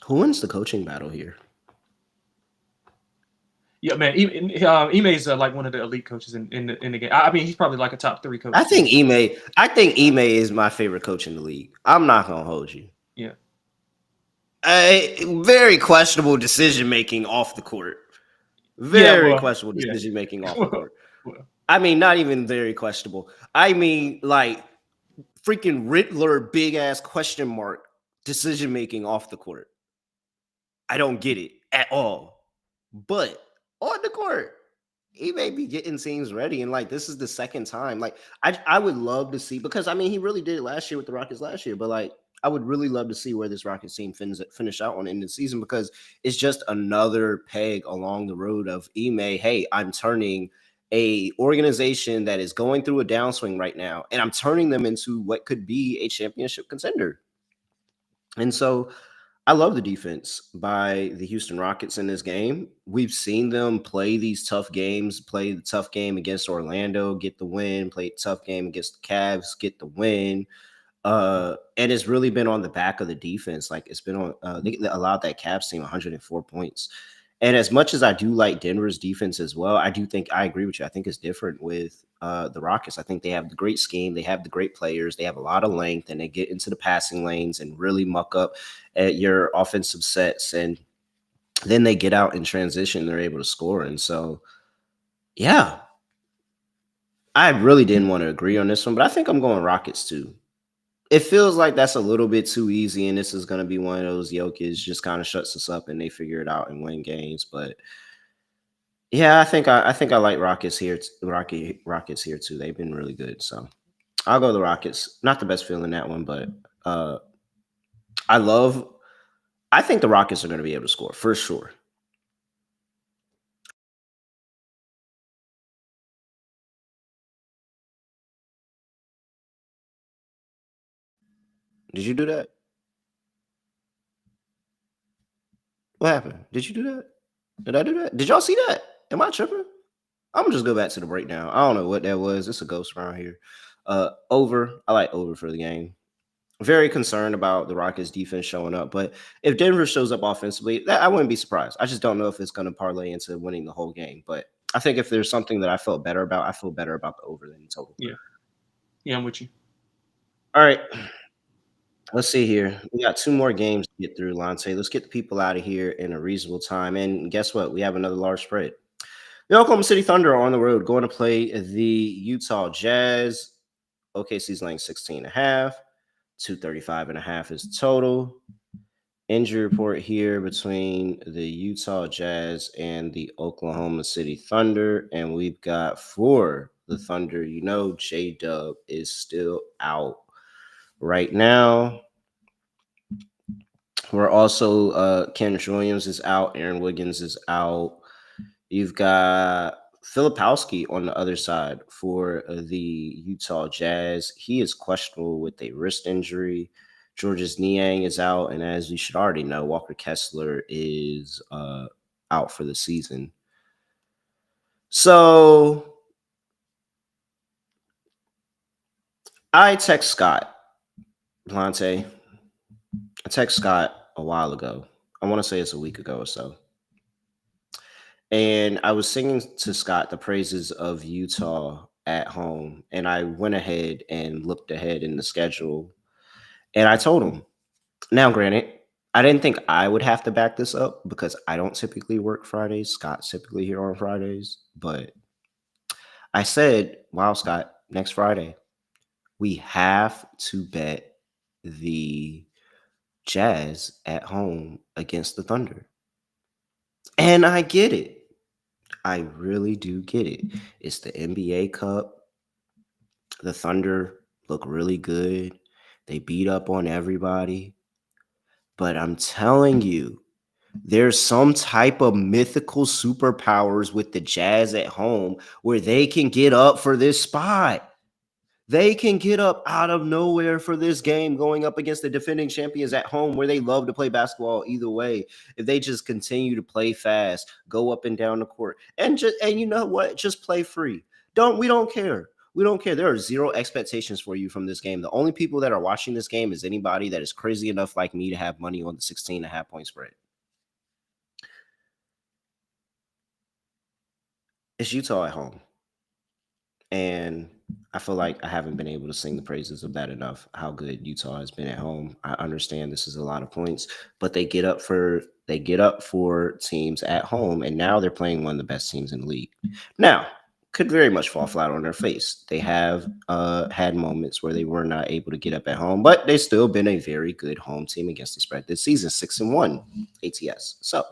Who wins the coaching battle here? Yeah, man. Ime's one of the elite coaches in the game. I mean, he's probably a top 3 coach. I think Ime is my favorite coach in the league. I'm not gonna hold you. Yeah. Very questionable decision making off the court. Very questionable decision making off the court. I mean, not even very questionable. I mean, freaking Riddler, big ass question mark decision making off the court. I don't get it at all. But on the court, he may be getting teams ready, and this is the second time. I would love to see, because I mean he really did it last year with the Rockets last year, but I would really love to see where this Rockets team finish out on in the season, because it's just another peg along the road of Ime. Hey, I'm turning a organization that is going through a downswing right now, and I'm turning them into what could be a championship contender. And so I love the defense by the Houston Rockets in this game. We've seen them play these tough games, play the tough game against Orlando, get the win, play the tough game against the Cavs, get the win. And it's really been on the back of the defense. It's been on, they allowed that Cavs team 104 points. And as much as I do like Denver's defense as well, I agree with you. I think it's different with the Rockets. I think they have the great scheme. They have the great players. They have a lot of length, and they get into the passing lanes and really muck up at your offensive sets. And then they get out in transition. They're able to score. And so, yeah, I really didn't want to agree on this one, but I think I'm going Rockets too. It feels like that's a little bit too easy, and this is going to be one of those Jokic just kind of shuts us up and they figure it out and win games. But Yeah, I think I like Rockets here. Rockets here too. They've been really good. So I'll go the Rockets. Not the best feeling that one, but uh I love I think the Rockets are going to be able to score for sure. Did you do that? What happened? Did you do that? Did I do that? Did y'all see that? Am I tripping? I'm gonna just go back to the breakdown. I don't know what that was. It's a ghost around here. Over. I like over for the game. Very concerned about the Rockets defense showing up, but if Denver shows up offensively, I wouldn't be surprised. I just don't know if it's going to parlay into winning the whole game. But I think if there's something that I felt better about, I feel better about the over than the total. Yeah, yeah, I'm with you. All right, let's see here. We got two more games to get through, Lonte. Let's get the people out of here in a reasonable time. And guess what? We have another large spread. The Oklahoma City Thunder are on the road going to play the Utah Jazz. OKC's laying 16 and a half. 235 and a half is total. Injury report here between the Utah Jazz and the Oklahoma City Thunder. And we've got for the Thunder, J Dub is still out right now. We're also Kendrick Williams is out, Aaron Wiggins is out. You've got Filipowski on the other side for the Utah Jazz. He is questionable with a wrist injury. Georges Niang is out, and as you should already know, Walker Kessler is out for the season. So I text Scott Lonte. I text Scott a while ago. I want to say it's a week ago or so. And I was singing to Scott the praises of Utah at home. And I went ahead and looked ahead in the schedule. And I told him, now, granted, I didn't think I would have to back this up because I don't typically work Fridays. Scott's typically here on Fridays. But I said, wow, Scott, next Friday, we have to bet the Jazz at home against the Thunder. And I get it. I really do get it. It's the NBA Cup. The Thunder look really good. They beat up on everybody. But I'm telling you, there's some type of mythical superpowers with the Jazz at home where they can get up for this spot. They can get up out of nowhere for this game going up against the defending champions at home where they love to play basketball either way. If they just continue to play fast, go up and down the court, and you know what? Just play free. We don't care. We don't care. There are zero expectations for you from this game. The only people that are watching this game is anybody that is crazy enough like me to have money on the 16 and a half point spread. It's Utah at home. And I feel like I haven't been able to sing the praises of that enough, how good Utah has been at home. I understand this is a lot of points, but they get up for teams at home, and now they're playing one of the best teams in the league. Now, could very much fall flat on their face. They have had moments where they were not able to get up at home, but they've still been a very good home team against the spread this season, 6-1 ATS. So,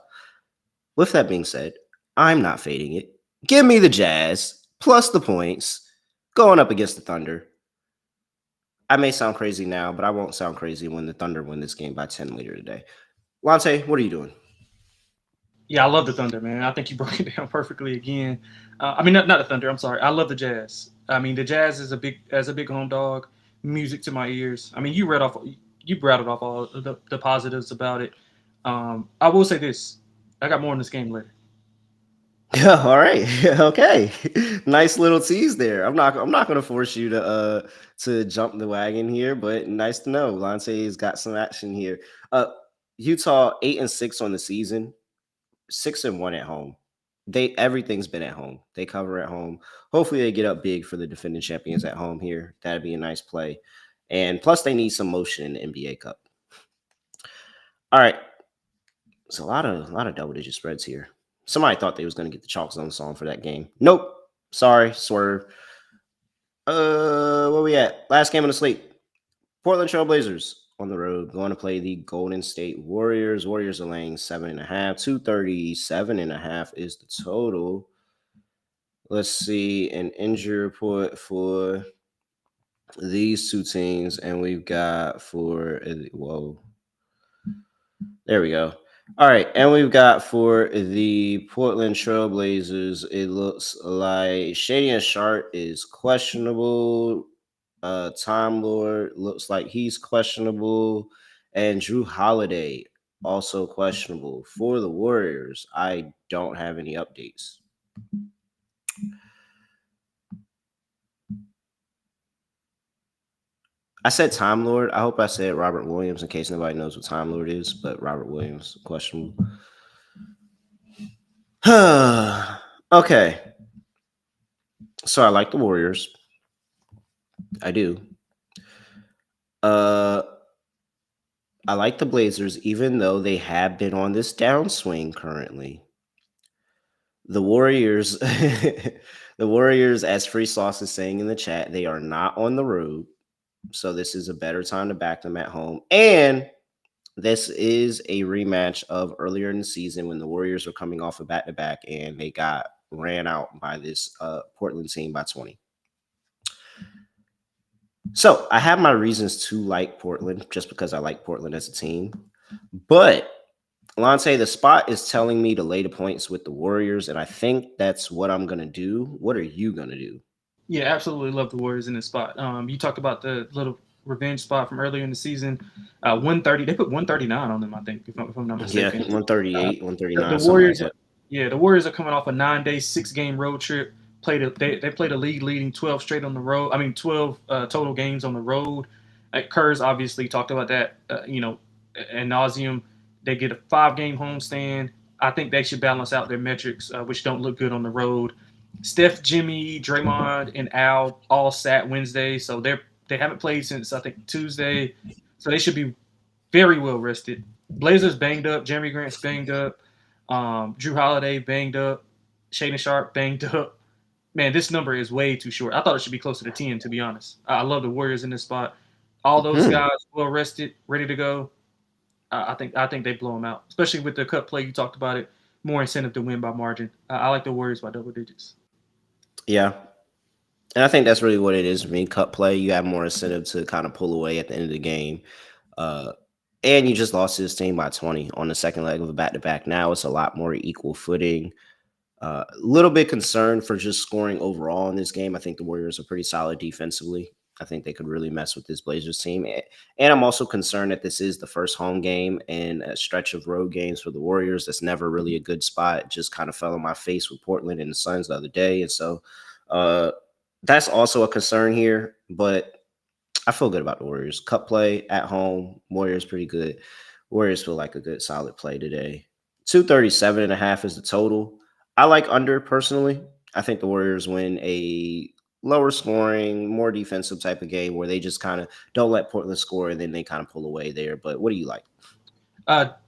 with that being said, I'm not fading it. Give me the Jazz plus the points going up against the Thunder. I may sound crazy now, but I won't sound crazy when the Thunder win this game by 10 later today. Lonte, what are you doing? Yeah, I love the Thunder, man. I think you broke it down perfectly again. I mean, not the Thunder. I'm sorry. I love the Jazz. I mean, the Jazz is a big home dog. Music to my ears. I mean, you rattled off all the positives about it. I will say this: I got more in this game later. Yeah, all right. Okay. Nice little tease there. I'm not gonna force you to jump the wagon here, but nice to know. Lonte's got some action here. Uh Utah 8-6 on the season, 6-1 at home. Everything's been at home. They cover at home. Hopefully they get up big for the defending champions at home here. That'd be a nice play. And plus they need some motion in the NBA Cup. All right. It's a lot of double digit spreads here. Somebody thought they was going to get the Chalk Zone song for that game. Nope. Sorry, swerve. Where we at? Last game on the slate. Portland Trail Blazers on the road going to play the Golden State Warriors. Warriors are laying 7.5. 237.5 is the total. Let's see an injury report for these two teams, and we've got for whoa. There we go. All right, and we've got for the Portland Trailblazers, it looks like Shady Sharp is questionable. Time Lord looks like he's questionable, and Drew Holiday also questionable. For the Warriors, I don't have any updates. I said Time Lord. I hope I said Robert Williams in case nobody knows what Time Lord is, but Robert Williams questionable. Okay. So I like the Warriors. I do. Uh I like the Blazers, even though they have been on this downswing currently. The Warriors, the Warriors, as Free Sauce is saying in the chat, they are not on the road. So this is a better time to back them at home. And this is a rematch of earlier in the season when the Warriors were coming off a back-to-back and they got ran out by this Portland team by 20. So I have my reasons to like Portland just because I like Portland as a team. But Lonte, the spot is telling me to lay the points with the Warriors, and I think that's what I'm going to do. What are you going to do? Yeah, absolutely love the Warriors in this spot. You talked about the little revenge spot from earlier in the season. 130, they put 139 on them, I think, if I'm not Yeah, mistaken. 138, The 139, something like Warriors, that. yeah, the Warriors are coming off a 9-day, 6-game road trip. They played a league leading 12 straight on the road. I mean, 12 total games on the road. Kerr's obviously talked about that, ad nauseum. They get a 5-game homestand. I think they should balance out their metrics, which don't look good on the road. Steph, Jimmy, Draymond, and Al all sat Wednesday, so they haven't played since I think Tuesday, so they should be very well rested. Blazers banged up. Jeremy Grant's banged up. Drew Holiday banged up. Shaden Sharp banged up. Man, this number is way too short. I thought it should be closer to 10, to be honest. I love the Warriors in this spot. All those Hmm. guys well rested, ready to go. I think they blow them out, especially with the cut play. You talked about it. More incentive to win by margin. I like the Warriors by double digits. Yeah. And I think that's really what it is for me. Cut play, you have more incentive to kind of pull away at the end of the game. Uh, and you just lost to this team by 20 on the second leg of a back-to-back. Now it's a lot more equal footing. A little bit concerned for just scoring overall in this game. I think the Warriors are pretty solid defensively. I think they could really mess with this Blazers team. And I'm also concerned that this is the first home game and a stretch of road games for the Warriors. That's never really a good spot. It just kind of fell on my face with Portland and the Suns the other day. And so uh, that's also a concern here. But I feel good about the Warriors. Cup play at home. Warriors pretty good. Warriors feel like a good solid play today. 237.5 is the total. I like under personally. I think the Warriors win a lower scoring, more defensive type of game where they just kind of don't let Portland score and then they kind of pull away there. But what do you like?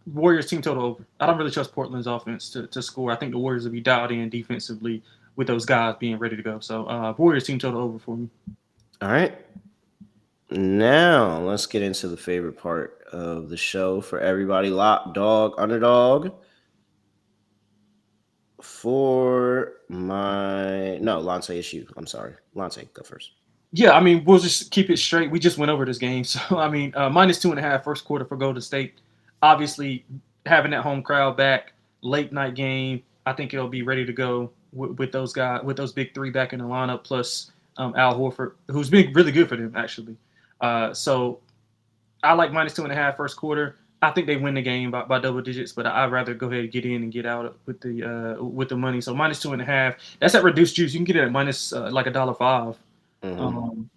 Warriors team total over. I don't really trust Portland's offense to score. I think the Warriors will be dialed in defensively with those guys being ready to go. So Warriors team total over for me. All right. Now let's get into the favorite part of the show for everybody. Lock, dog, underdog. For my Lonte issue. I'm sorry. Lonte, go first. Yeah, I mean, we'll just keep it straight. We just went over this game. So, I mean, -2.5 first quarter for Golden State. Obviously, having that home crowd back, late night game, I think it'll be ready to go with those guys, with those big three back in the lineup, plus Al Horford, who's been really good for them, actually. So, I like -2.5 first quarter. I think they win the game by double digits, but I'd rather go ahead and get in and get out with the money. So -2.5. That's at reduced juice. You can get it at minus like $1.05. Mm-hmm. Um,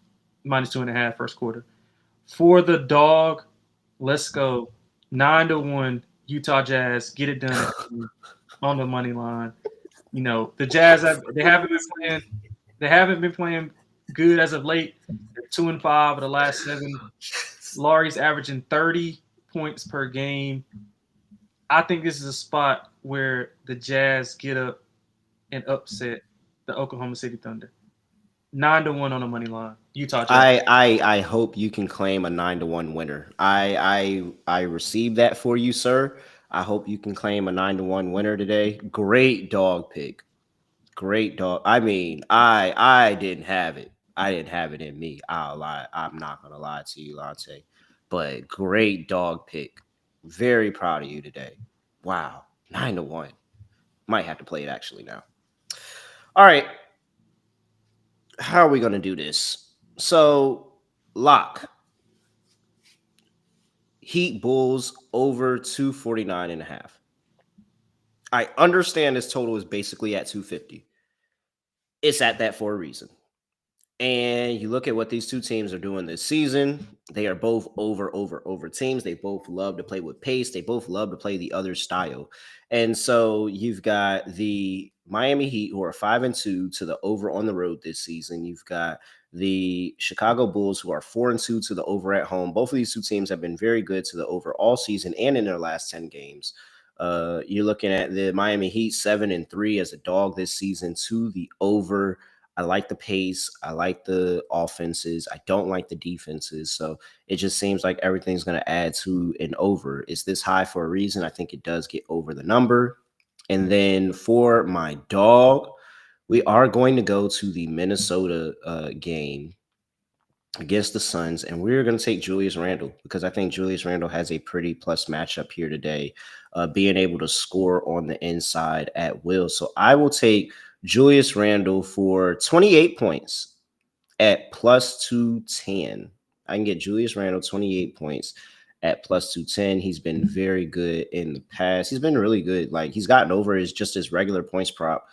-2.5 first quarter. For the dog, let's go 9-1 Utah Jazz. Get it done on the money line. You know the Jazz. They haven't been playing. They haven't been playing good as of late. They're 2-5 of the last 7. Laurie's averaging 30 points per game. I think this is a spot where the Jazz get up and upset the Oklahoma City Thunder. 9-1 on the money line. Utah Jazz. I hope you can claim a 9-1 winner. I received that for you, sir. I hope you can claim a 9-1 winner today. Great dog pick. Great dog. I mean, I didn't have it. I didn't have it in me. I'll lie. I'm not gonna lie to you, Lonte. But great dog pick. Very proud of you today. Wow. 9-1. Might have to play it actually now. All right. How are we gonna do this? So lock. Heat Bulls over 249.5. I understand this total is basically at 250. It's at that for a reason. And you look at what these two teams are doing this season. They are both over teams. They both love to play with pace. They both love to play the other style. And so you've got the Miami Heat, who are 5-2 to the over on the road this season. You've got the Chicago Bulls, who are 4-2 to the over at home. Both of these two teams have been very good to the over all season and in their last 10 games. You're looking at the Miami Heat 7-3 as a dog this season to the over. I like the pace. I like the offenses. I don't like the defenses. So it just seems like everything's going to add to an over. Is this high for a reason? I think it does get over the number. And then for my dog, we are going to go to the Minnesota game against the Suns, and we're going to take Julius Randle because I think Julius Randle has a pretty plus matchup here today, being able to score on the inside at will. So I will take Julius Randle for 28 points at plus 210. I can get Julius Randle 28 points at plus 210. He's been very good in the past. He's been really good. Like, he's gotten over his regular points prop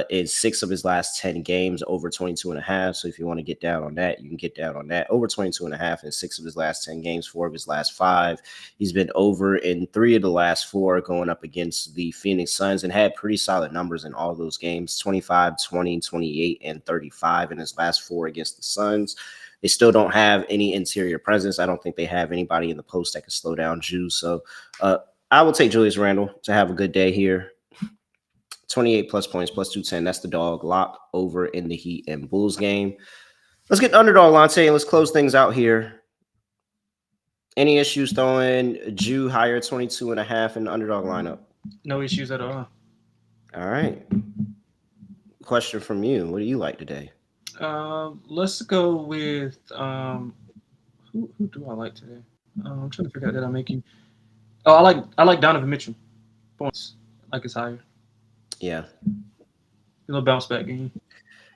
in 6 of his last 10 games, over 22.5. So if you want to get down on that, you can get down on that. Over 22.5 in 6 of his last 10 games, 4 of his last 5. He's been over in 3 of the last 4 going up against the Phoenix Suns and had pretty solid numbers in all those games: 25, 20, 28, and 35 in his last 4 against the Suns. They still don't have any interior presence. I don't think they have anybody in the post that can slow down Juice. So I will take Julius Randle to have a good day here. 28 plus points, plus 210. That's the dog. Lock over in the Heat and Bulls game. Let's get underdog, Lonte, and let's close things out here. Any issues throwing Jew higher 22.5 in the underdog lineup? No issues at all. All right. Question from you. What do you like today? Let's go with who do I like today? I'm trying to figure out that I'm making. Oh, I like Donovan Mitchell. Points. Like it's higher. Yeah. A little bounce back game.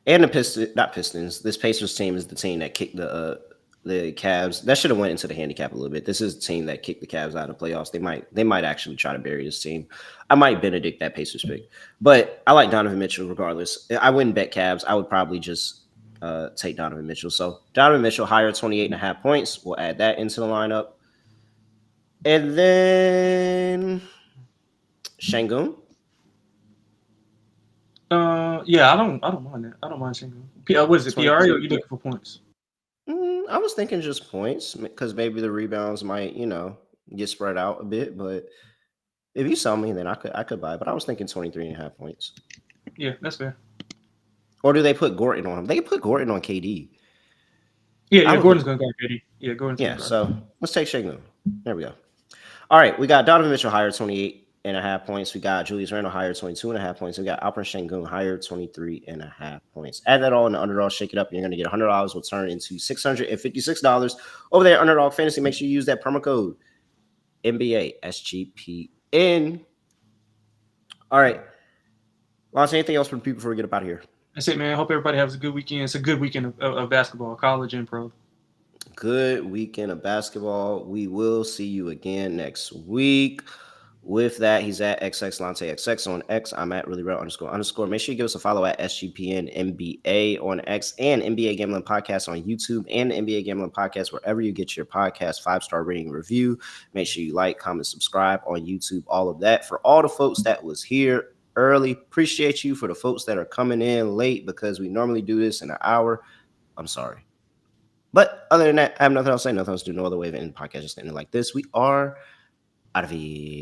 And the Pistons. This Pacers team is the team that kicked the Cavs. That should have went into the handicap a little bit. This is the team that kicked the Cavs out of the playoffs. They might actually try to bury this team. I might Benedict that Pacers pick, but I like Donovan Mitchell regardless. I wouldn't bet Cavs. I would probably just take Donovan Mitchell. So Donovan Mitchell higher 28.5 points. We'll add that into the lineup, and then Şengün. Yeah, I don't mind that. I don't mind Şengün. What is it? PRA, or you looking for points? I was thinking just points because maybe the rebounds might, get spread out a bit. But if you sell me, then I could buy. But I was thinking 23.5 points. Yeah, that's fair. Or do they put Gordon on him? They can put Gordon on KD. Yeah, Gordon's going to guard KD. Yeah, Gordon's going to guard. So let's take Şengün. There we go. All right, we got Donovan Mitchell higher 28.5 points. We got Julius Randle higher 22.5 points. We got Alperen Şengün higher 23.5 points. Add that all in the underdog, shake it up, and you're going to get $100. Will turn into $656 over there. Underdog Fantasy. Make sure you use that promo code NBA SGPN. All right, Lonte, anything else for the people before we get up out of here? That's it, man. I hope everybody has a good weekend. It's a good weekend of basketball, college and pro. Good weekend of basketball. We will see you again next week. With that, he's at XXLonteXX on X. I'm at reallyreal__. Make sure you give us a follow at SGPN NBA on X and NBA Gambling Podcast on YouTube and NBA Gambling Podcast wherever you get your podcast. 5-star rating review. Make sure you like, comment, subscribe on YouTube. All of that. For all the folks that was here early, appreciate you. For the folks that are coming in late because we normally do this in an hour, I'm sorry. But other than that, I have nothing else to say. Nothing else to do. No other way of ending the podcast just ending like this. We are out of here.